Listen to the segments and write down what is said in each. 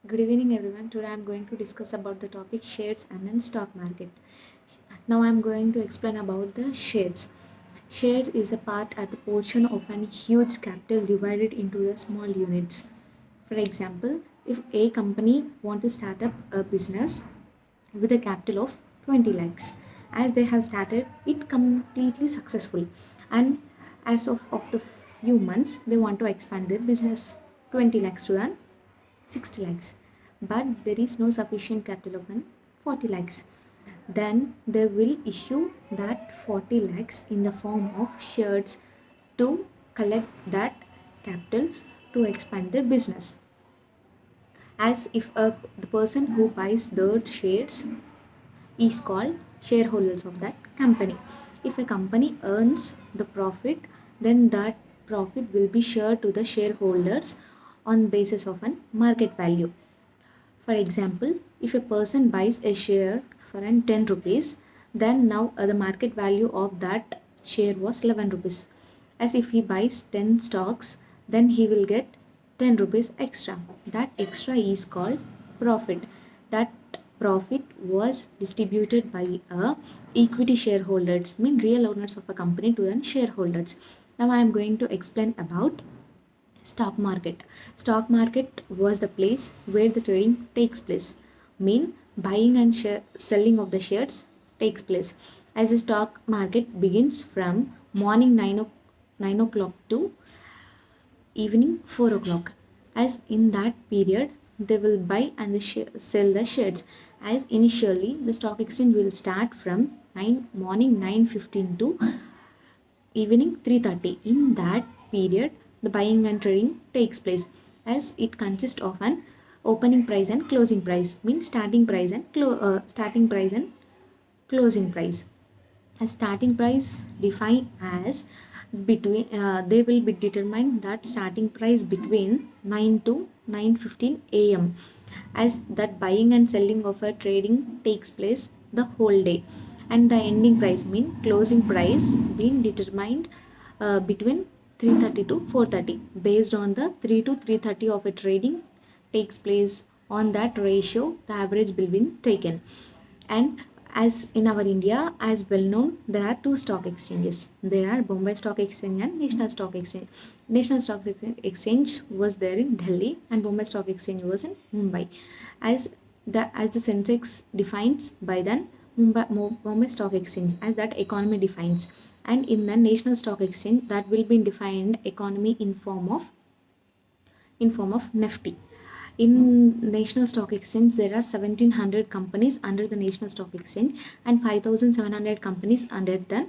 Good evening, everyone. Today I'm going to discuss about the topic shares and then stock market. Now I'm going to explain about the shares. Shares is a part at the portion of an huge capital divided into the small units. For example, if a company want to start up a business with a capital of 20 lakhs, as they have started it completely successful, and of the few months they want to expand their business 20 lakhs to an 60 lakhs, but there is no sufficient capital of 40 lakhs. Then they will issue that 40 lakhs in the form of shares to collect that capital to expand their business. As if the person who buys those shares is called shareholders of that company. If a company earns the profit, then that profit will be shared to the shareholders on basis of an market value. For example, if a person buys a share for an 10 rupees, then now the market value of that share was 11 rupees. As if he buys 10 stocks, then he will get 10 rupees extra. That extra is called profit. That profit was distributed by equity shareholders, mean real owners of a company, to the shareholders. Now I am going to explain about stock market. Stock market was the place where the trading takes place, mean buying and selling of the shares takes place. As a stock market begins from morning 9 o'clock to evening 4 o'clock, as in that period they will buy and sell the shares. As initially the stock exchange will start from 9 morning 9:15 to evening 3:30. In that period the buying and trading takes place, as it consists of an opening price and closing price, means starting price and closing price. A starting price defined as between they will be determined that starting price between 9 to 9:15 a.m., as that buying and selling of a trading takes place the whole day, and the ending price mean closing price being determined between 3:30 to 4:30, based on the 3 to 3:30 of a trading takes place. On that ratio the average will be taken. And as in our India, as well known, there are two stock exchanges. There are Bombay Stock Exchange and National Stock Exchange. National Stock Exchange was there in Delhi and Bombay Stock Exchange was in Mumbai. As the Sensex defines by then Bombay Stock Exchange, as that economy defines, and in the National Stock Exchange that will be defined economy in form of Nifty. In National Stock Exchange, there are 1700 companies under the National Stock Exchange and 5700 companies under the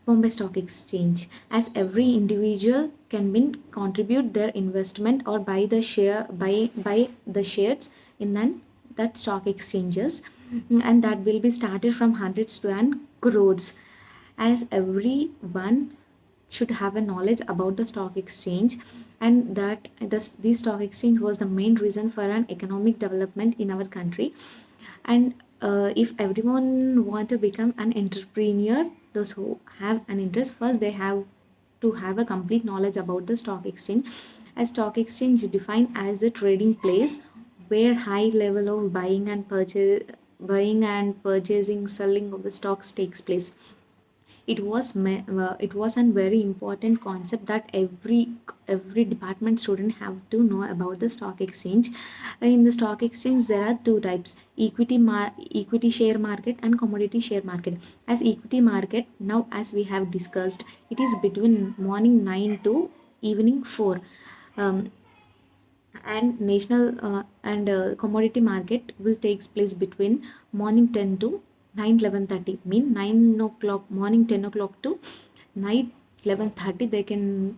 Bombay Stock Exchange. As every individual can contribute their investment or buy the shares in that stock exchanges, and that will be started from hundreds to and crores. As everyone should have a knowledge about the stock exchange, and that this stock exchange was the main reason for an economic development in our country. And if everyone want to become an entrepreneur, those who have an interest, first they have to have a complete knowledge about the stock exchange. A stock exchange is defined as a trading place where high level of buying and purchasing, selling of the stocks takes place. It was a very important concept that every department student have to know about the stock exchange. In the stock exchange there are two types: equity share market and commodity share market. As equity market, now as we have discussed, it is between morning 9 to evening 4. um, and national and commodity market will takes place between morning 10 to 9:11:30, mean 9 o'clock morning 10 o'clock to night 11:30 they can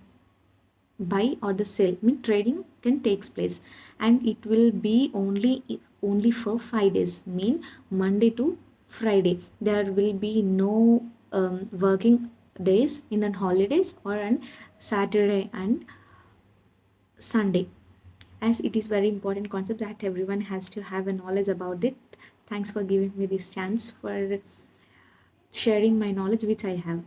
buy or the sell, mean trading can takes place. And it will be only for 5 days, mean Monday to Friday. There will be no working days in the holidays or on Saturday and Sunday. As it is very important concept that everyone has to have a knowledge about it. Thanks for giving me this chance for sharing my knowledge which I have.